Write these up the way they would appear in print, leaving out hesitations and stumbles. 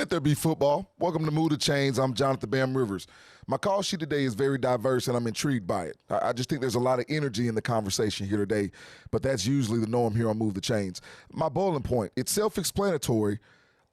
Let there be football. Welcome to Move the Chains. I'm Jonathan Bam Rivers. My call sheet today is very diverse, and I'm intrigued by it. I just think there's a lot of energy in the conversation here today, but that's usually the norm here on Move the Chains. My bowling point, it's self-explanatory.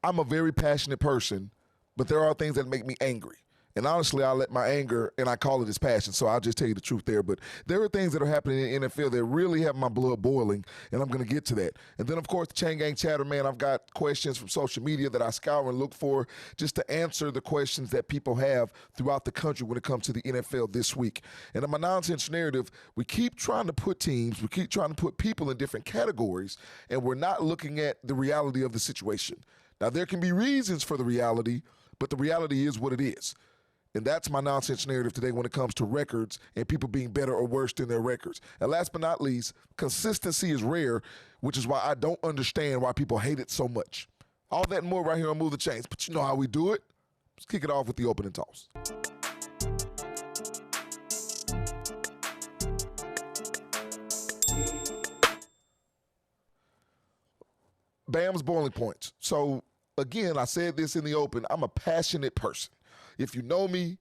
I'm a very passionate person, but there are things that make me angry. And honestly, I let my anger, and I call it as passion, so I'll just tell you the truth there. But there are things that are happening in the NFL that really have my blood boiling, and I'm going to get to that. And then, of course, the Chain Gang Chatter, man, I've got questions from social media that I scour and look for just to answer the questions that people have throughout the country when it comes to the NFL this week. And in my nonsense narrative, we keep trying to put teams, we keep trying to put people in different categories, and we're not looking at the reality of the situation. Now, there can be reasons for the reality, but the reality is what it is. And that's my nonsense narrative today when it comes to records and people being better or worse than their records. And last but not least, consistency is rare, which is why I don't understand why people hate it so much. All that and more right here on Move the Chains. But you know how we do it. Let's kick it off with the opening toss. Bam's boiling points. So, again, I said this in the open. I'm a passionate person. If you know me,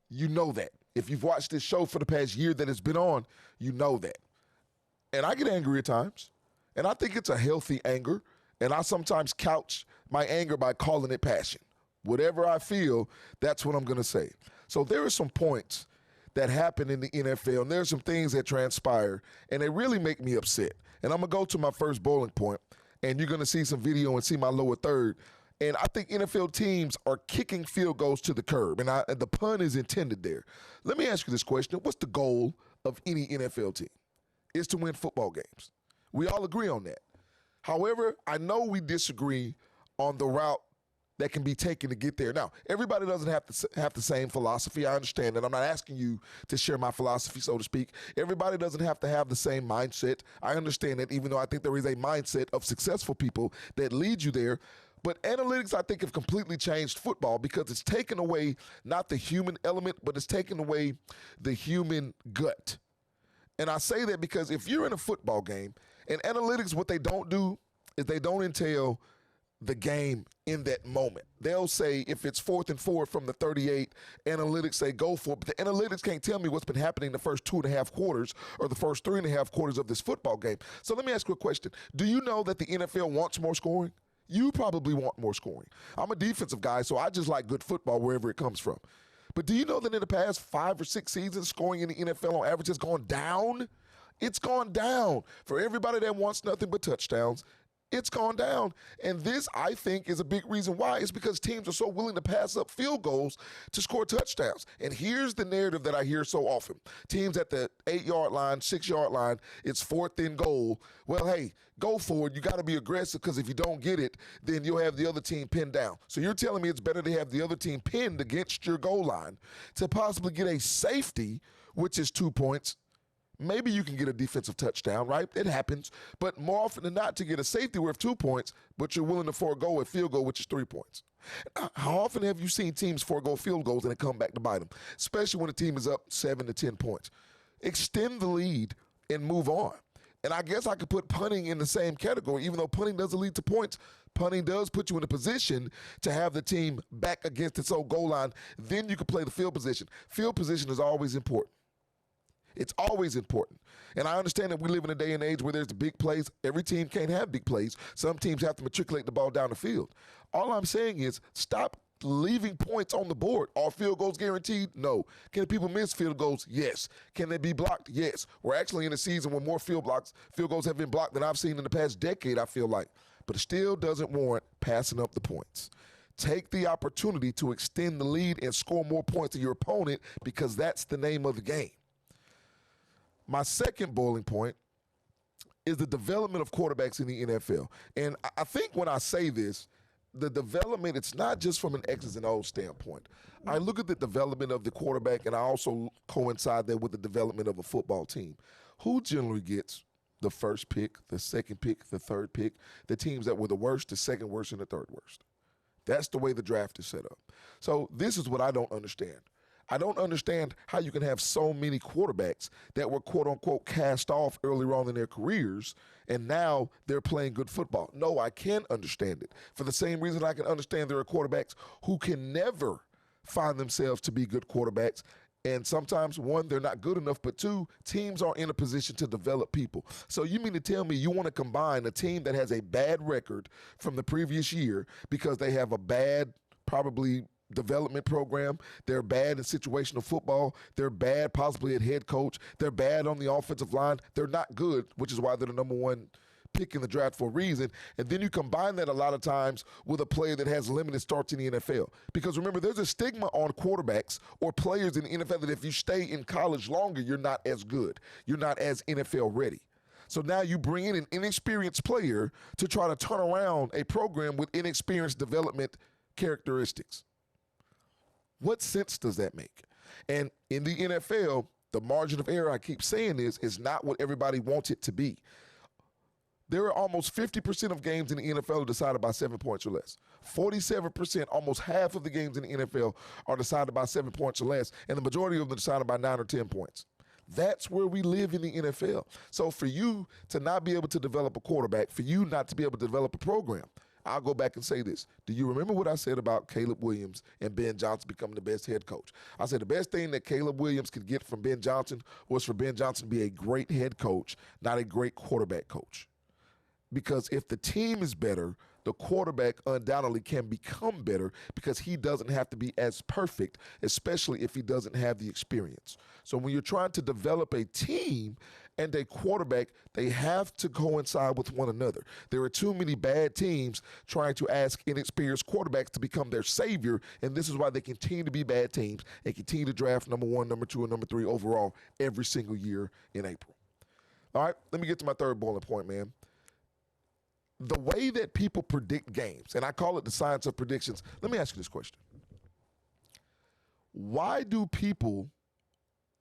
you know that. If you've watched this show for the past year that it's been on, you know that. And I get angry at times, and I think it's a healthy anger, and I sometimes couch my anger by calling it passion. Whatever I feel, that's what I'm going to say. So there are some points that happen in the NFL, and there are some things that transpire, and they really make me upset. And I'm going to go to my first bowling point, and you're going to see some video and see my lower third. And I think NFL teams are kicking field goals to the curb, and the pun is intended there. Let me ask you this question. What's the goal of any NFL team? It's to win football games. We all agree on that. However, I know we disagree on the route that can be taken to get there. Now, everybody doesn't have to have the same philosophy. I understand that. I'm not asking you to share my philosophy, so to speak. Everybody doesn't have to have the same mindset. I understand that, even though I think there is a mindset of successful people that lead you there. But analytics, I think, have completely changed football because it's taken away not the human element, but it's taken away the human gut. And I say that because if you're in a football game, and analytics, what they don't do is they don't entail the game in that moment. They'll say if it's 4th and 4 from the 38, analytics say go for it. But the analytics can't tell me what's been happening the first 2.5 quarters or the first 3.5 quarters of this football game. So let me ask you a question. Do you know that the NFL wants more scoring? You probably want more scoring. I'm a defensive guy, so I just like good football wherever it comes from. But do you know that in the past 5 or 6 seasons, scoring in the NFL on average has gone down? It's gone down. For everybody that wants nothing but touchdowns, it's gone down. And this, I think, is a big reason why. It's because teams are so willing to pass up field goals to score touchdowns. And here's the narrative that I hear so often. Teams at the 8-yard line, 6-yard line, it's 4th and goal. Well, hey, go for it. You got to be aggressive because if you don't get it, then you'll have the other team pinned down. So you're telling me it's better to have the other team pinned against your goal line to possibly get a safety, which is 2 points. Maybe you can get a defensive touchdown, right? It happens. But more often than not, to get a safety worth 2 points, but you're willing to forego a field goal, which is 3 points. How often have you seen teams forego field goals and then come back to bite them, especially when the team is up 7 to 10 points? Extend the lead and move on. And I guess I could put punting in the same category. Even though punting doesn't lead to points, punting does put you in a position to have the team back against its own goal line. Then you can play the field position. Field position is always important. It's always important. And I understand that we live in a day and age where there's the big plays. Every team can't have big plays. Some teams have to matriculate the ball down the field. All I'm saying is stop leaving points on the board. Are field goals guaranteed? No. Can people miss field goals? Yes. Can they be blocked? Yes. We're actually in a season where more field goals have been blocked than I've seen in the past decade, I feel like. But it still doesn't warrant passing up the points. Take the opportunity to extend the lead and score more points than your opponent because that's the name of the game. My second bowling point is the development of quarterbacks in the NFL. And I think when I say this, the development, it's not just from an X's and O's standpoint. I look at the development of the quarterback, and I also coincide that with the development of a football team. Who generally gets the first pick, the second pick, the third pick? The teams that were the worst, the second worst, and the third worst. That's the way the draft is set up. So this is what I don't understand. I don't understand how you can have so many quarterbacks that were quote unquote cast off earlier on in their careers and now they're playing good football. No, I can't understand it. For the same reason I can understand there are quarterbacks who can never find themselves to be good quarterbacks. And sometimes, one, they're not good enough, but two, teams are in a position to develop people. So you mean to tell me you want to combine a team that has a bad record from the previous year because they have a bad, probably development program, they're bad in situational football, they're bad possibly at head coach, they're bad on the offensive line, they're not good, which is why they're the number one pick in the draft for a reason, and then you combine that a lot of times with a player that has limited starts in the NFL. Because remember, there's a stigma on quarterbacks or players in the NFL that if you stay in college longer, you're not as good. You're not as NFL ready. So now you bring in an inexperienced player to try to turn around a program with inexperienced development characteristics. What sense does that make? And in the NFL, the margin of error I keep saying is not what everybody wants it to be. There are almost 50% of games in the NFL are decided by 7 points or less. 47%, almost half of the games in the NFL are decided by 7 points or less, and the majority of them are decided by 9 or 10 points. That's where we live in the NFL. So for you to not be able to develop a quarterback, for you not to be able to develop a program, I'll go back and say this. Do you remember what I said about Caleb Williams and Ben Johnson becoming the best head coach? I said the best thing that Caleb Williams could get from Ben Johnson was for Ben Johnson to be a great head coach, not a great quarterback coach. Because if the team is better, the quarterback undoubtedly can become better because he doesn't have to be as perfect, especially if he doesn't have the experience. So when you're trying to develop a team and a quarterback, they have to coincide with one another. There are too many bad teams trying to ask inexperienced quarterbacks to become their savior, and this is why they continue to be bad teams and continue to draft number 1, number 2, and number 3 overall every single year in April. All right, let me get to my third bullet point, man. The way that people predict games, and I call it the science of predictions. Let me ask you this question. Why do people,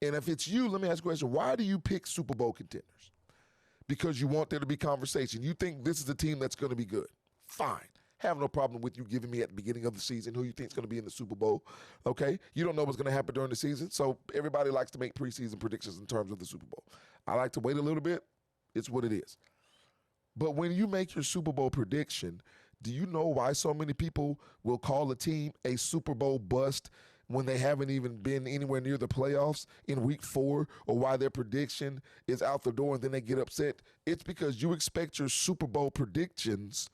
and if it's you, let me ask you a question. Why do you pick Super Bowl contenders? Because you want there to be conversation. You think this is a team that's going to be good. Fine. Have no problem with you giving me at the beginning of the season who you think is going to be in the Super Bowl. Okay? You don't know what's going to happen during the season, so everybody likes to make preseason predictions in terms of the Super Bowl. I like to wait a little bit. It's what it is. But when you make your Super Bowl prediction, do you know why so many people will call a team a Super Bowl bust when they haven't even been anywhere near the playoffs in week 4, or why their prediction is out the door and then they get upset? It's because you expect your Super Bowl predictions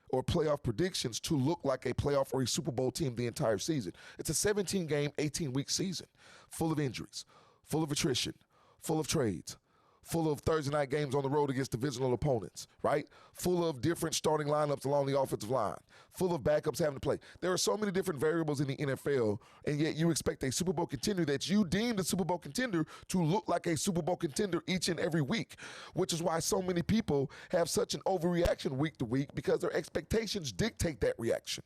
or playoff predictions to look like a playoff or a Super Bowl team the entire season. It's a 17-game, 18-week season full of injuries, full of attrition, full of trades, full of Thursday night games on the road against divisional opponents, right? Full of different starting lineups along the offensive line, full of backups having to play. There are so many different variables in the NFL, and yet you expect a Super Bowl contender that you deemed a Super Bowl contender to look like a Super Bowl contender each and every week, which is why so many people have such an overreaction week to week because their expectations dictate that reaction.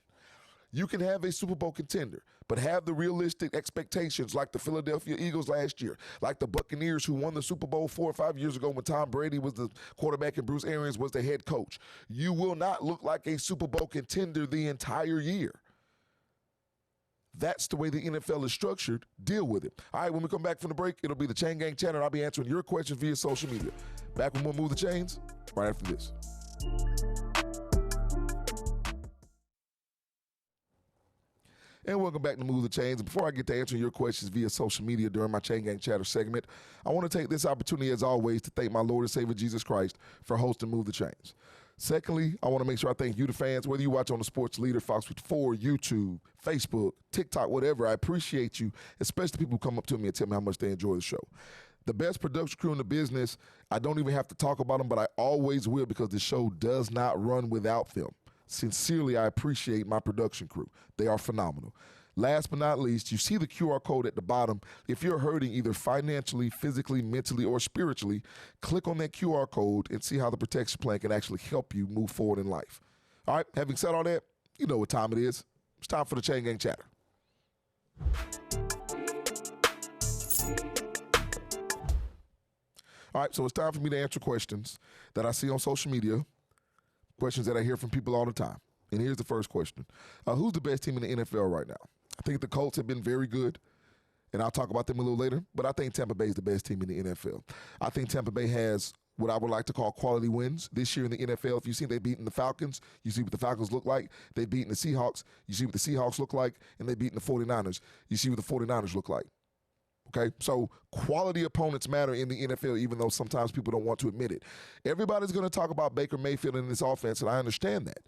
You can have a Super Bowl contender, but have the realistic expectations like the Philadelphia Eagles last year, like the Buccaneers who won the Super Bowl 4 or 5 years ago when Tom Brady was the quarterback and Bruce Arians was the head coach. You will not look like a Super Bowl contender the entire year. That's the way the NFL is structured. Deal with it. All right, when we come back from the break, it'll be the Chain Gang Chatter, and I'll be answering your questions via social media. Back when we'll move the chains, right after this. And welcome back to Move the Chains. Before I get to answering your questions via social media during my Chain Gang Chatter segment, I want to take this opportunity, as always, to thank my Lord and Savior Jesus Christ for hosting Move the Chains. Secondly, I want to make sure I thank you, the fans, whether you watch on the Sports Leader, Fox 4, YouTube, Facebook, TikTok, whatever. I appreciate you, especially people who come up to me and tell me how much they enjoy the show. The best production crew in the business, I don't even have to talk about them, but I always will because the show does not run without them. Sincerely, I appreciate my production crew. They are phenomenal. Last but not least, you see the QR code at the bottom. If you're hurting either financially, physically, mentally, or spiritually, click on that QR code and see how the protection plan can actually help you move forward in life. All right, having said all that, you know what time it is. It's time for the Chain Gang Chatter. All right, so it's time for me to answer questions that I see on social media. Questions that I hear from people all the time. And here's the first question. Who's the best team in the NFL right now? I think the Colts have been very good. and I'll talk about them a little later, but I think Tampa Bay is the best team in the NFL. I think Tampa Bay has what I would like to call quality wins this year in the NFL. If you see they've beaten the Falcons, you see what the Falcons look like. They've beaten the Seahawks, you see what the Seahawks look like. And they've beaten the 49ers, you see what the 49ers look like. Okay, so quality opponents matter in the NFL, even though sometimes people don't want to admit it. Everybody's going to talk about Baker Mayfield and this offense, and I understand that.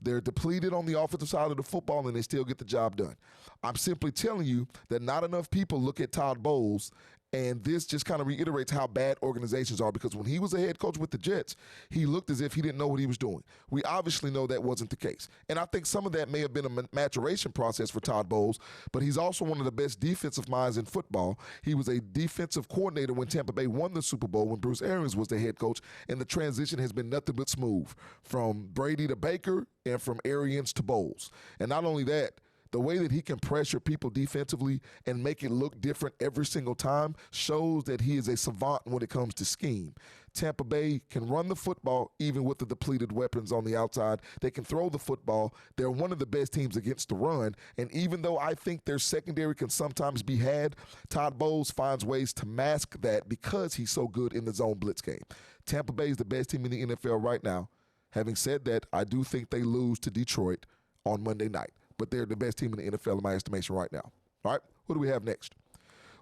They're depleted on the offensive side of the football, and they still get the job done. I'm simply telling you that not enough people look at Todd Bowles, and this just kind of reiterates how bad organizations are, because when he was a head coach with the Jets, he looked as if he didn't know what he was doing. We obviously know that wasn't the case. And I think some of that may have been a maturation process for Todd Bowles, but he's also one of the best defensive minds in football. He was a defensive coordinator when Tampa Bay won the Super Bowl when Bruce Arians was the head coach, and the transition has been nothing but smooth from Brady to Baker and from Arians to Bowles. And not only that, the way that he can pressure people defensively and make it look different every single time shows that he is a savant when it comes to scheme. Tampa Bay can run the football even with the depleted weapons on the outside. They can throw the football. They're one of the best teams against the run. And even though I think their secondary can sometimes be had, Todd Bowles finds ways to mask that because he's so good in the zone blitz game. Tampa Bay is the best team in the NFL right now. Having said that, I do think they lose to Detroit on Monday night. But they're the best team in the NFL in my estimation right now. All right, who do we have next?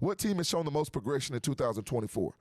What team has shown the most progression in 2024?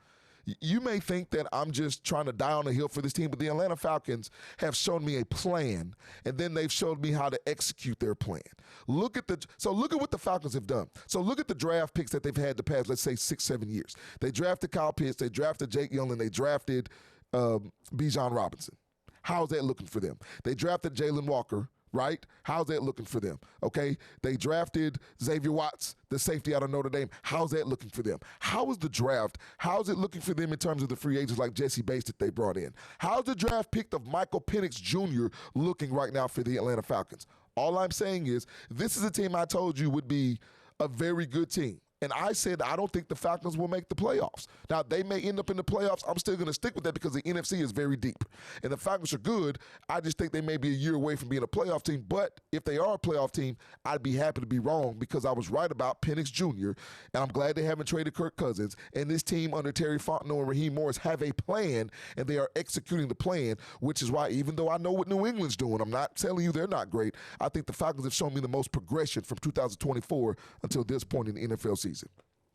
You may think that I'm just trying to die on the hill for this team, but the Atlanta Falcons have shown me a plan, and then they've showed me how to execute their plan. Look at what the Falcons have done. So look at the draft picks that they've had the past, let's say, 6-7 years. They drafted Kyle Pitts, they drafted Jake Young, and they drafted Bijan Robinson. How's that looking for them? They drafted Jalen Walker, right? How's that looking for them? Okay, they drafted Xavier Watts, the safety out of Notre Dame. How's that looking for them? How is the draft? How's it looking for them in terms of the free agents like Jesse Bates that they brought in? How's the draft pick of Michael Penix Jr. looking right now for the Atlanta Falcons? All I'm saying is this is a team I told you would be a very good team. And I said I don't think the Falcons will make the playoffs. Now, they may end up in the playoffs. I'm still going to stick with that because the NFC is very deep. And the Falcons are good. I just think they may be a year away from being a playoff team. But if they are a playoff team, I'd be happy to be wrong because I was right about Penix Jr., and I'm glad they haven't traded Kirk Cousins. And this team under Terry Fontenot and Raheem Morris have a plan, and they are executing the plan, which is why even though I know what New England's doing, I'm not telling you they're not great. I think the Falcons have shown me the most progression from 2024 until this point in the NFL season.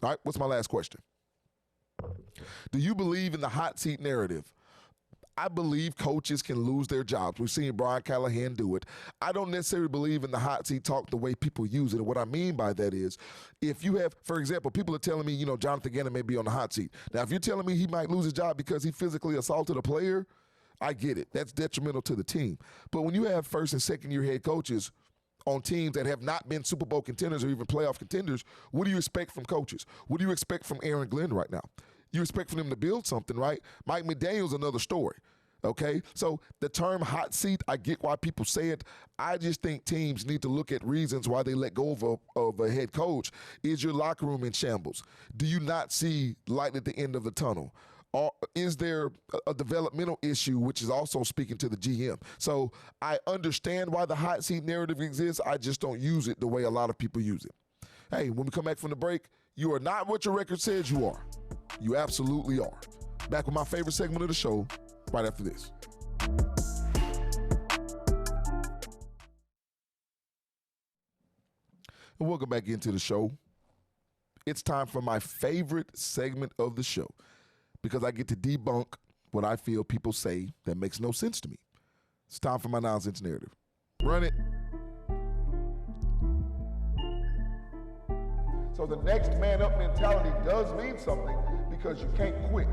All right, what's my last question? Do you believe in the hot seat narrative? I believe coaches can lose their jobs. We've seen Brian Callahan do it. I don't necessarily believe in the hot seat talk the way people use it. And what I mean by that is if you have, for example, people are telling me, Jonathan Gannon may be on the hot seat. Now, if you're telling me he might lose his job because he physically assaulted a player, I get it. That's detrimental to the team. But when you have first and second year head coaches on teams that have not been Super Bowl contenders or even playoff contenders, what do you expect from coaches? What do you expect from Aaron Glenn right now? You expect for them to build something, right? Mike McDaniel's another story, okay? So the term hot seat, I get why people say it. I just think teams need to look at reasons why they let go of a head coach. Is your locker room in shambles? Do you not see light at the end of the tunnel? Or is there a developmental issue, which is also speaking to the GM? So I understand why the hot seat narrative exists. I just don't use it the way a lot of people use it. Hey, when we come back from the break, you are not what your record says you are. You absolutely are. Back with my favorite segment of the show right after this. And welcome back into the show. It's time for my favorite segment of the show, because I get to debunk what I feel people say that makes no sense to me. It's time for my nonsense narrative. Run it. So the next man up mentality does mean something because you can't quit.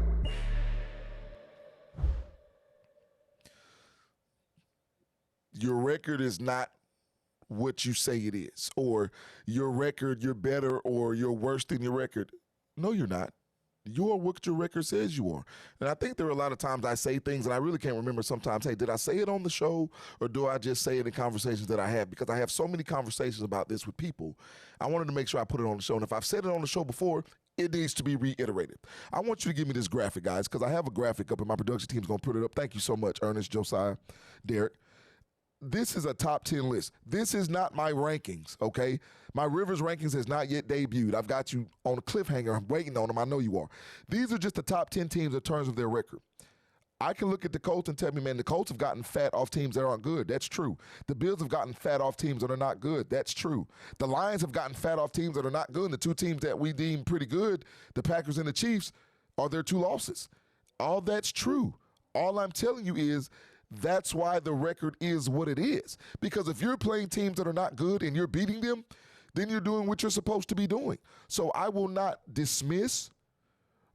Your record is not what you say it is, or your record, you're better, or you're worse than your record. No, you're not. You're what your record says you are. And I think there are a lot of times I say things and I really can't remember sometimes, hey, did I say it on the show or do I just say it in conversations that I have? Because I have so many conversations about this with people. I wanted to make sure I put it on the show. And if I've said it on the show before, it needs to be reiterated. I want you to give me this graphic, guys, because I have a graphic up and my production team's going to put it up. Thank you so much, Ernest, Josiah, Derek. this is a top 10 list. This is not my rankings, okay? My Rivers rankings has not yet debuted. I've got you on a cliffhanger. I'm waiting on them. I know you are. These are just the top 10 teams in terms of their record. I can look at the Colts and tell me, man, the Colts have gotten fat off teams that aren't good. That's true. The Bills have gotten fat off teams that are not good. That's true. The Lions have gotten fat off teams that are not good. And the two teams that we deem pretty good, the Packers and the Chiefs, are their two losses. All that's true. All I'm telling you is that's why the record is what it is. Because if you're playing teams that are not good and you're beating them, then you're doing what you're supposed to be doing. So I will not dismiss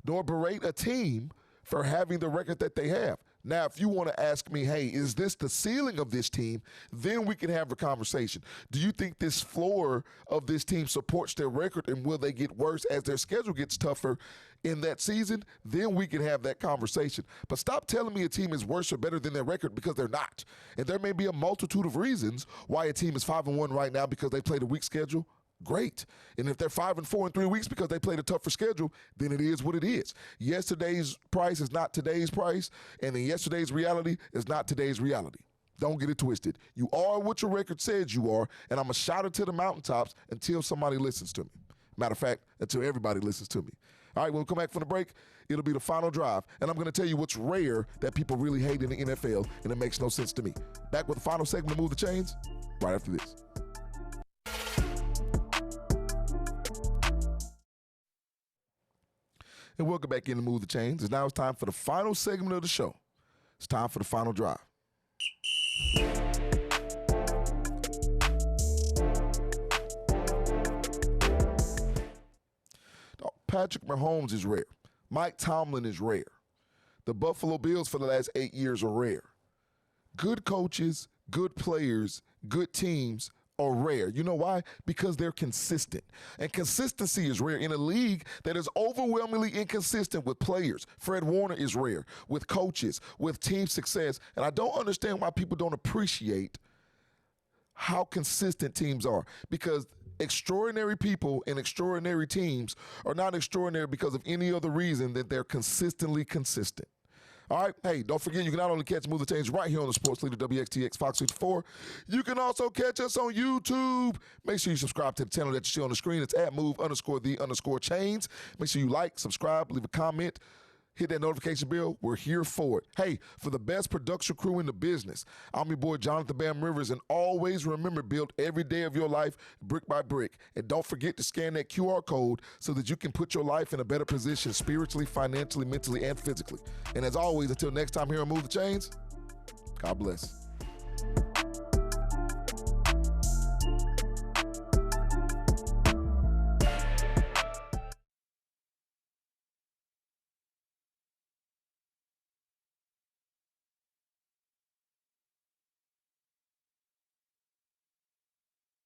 nor berate a team for having the record that they have. Now, if you want to ask me, hey, is this the ceiling of this team? Then we can have a conversation. Do you think this floor of this team supports their record, and will they get worse as their schedule gets tougher in that season? Then we can have that conversation. But stop telling me a team is worse or better than their record, because they're not. And there may be a multitude of reasons why a team is 5-1 right now because they played a weak schedule. Great. And if they're 5-4 in 3 weeks because they played a tougher schedule, then it is what it is. Yesterday's price is not today's price, and then yesterday's reality is not today's reality. Don't get it twisted. You are what your record says you are, and I'm going to shout it to the mountaintops until somebody listens to me. Matter of fact, until everybody listens to me. All right, when we come back from the break, it'll be the final drive, and I'm going to tell you what's rare that people really hate in the NFL, and it makes no sense to me. Back with the final segment of Move the Chains right after this. And welcome back in to Move the Chains. And now it's time for the final segment of the show. It's time for the final drive. Patrick Mahomes is rare. Mike Tomlin is rare. The Buffalo Bills for the last 8 years are rare. Good coaches, good players, good teams are rare. You know why? Because they're consistent. And consistency is rare in a league that is overwhelmingly inconsistent with players. Fred Warner is rare, with coaches, with team success. And I don't understand why people don't appreciate how consistent teams are, because extraordinary people and extraordinary teams are not extraordinary because of any other reason than they're consistently consistent. All right, hey, don't forget, you can not only catch Move the Chains right here on the Sports Leader WXTX Fox 54, you can also catch us on YouTube. Make sure you subscribe to the channel that you see on the screen. It's at Move_the_Chains. Make sure you like, subscribe, leave a comment, hit that notification bell. We're here for it. Hey, for the best production crew in the business, I'm your boy Jonathan Bam Rivers, and always remember, build every day of your life brick by brick. And don't forget to scan that QR code so that you can put your life in a better position spiritually, financially, mentally, and physically. And as always, until next time here on Move the Chains, God bless.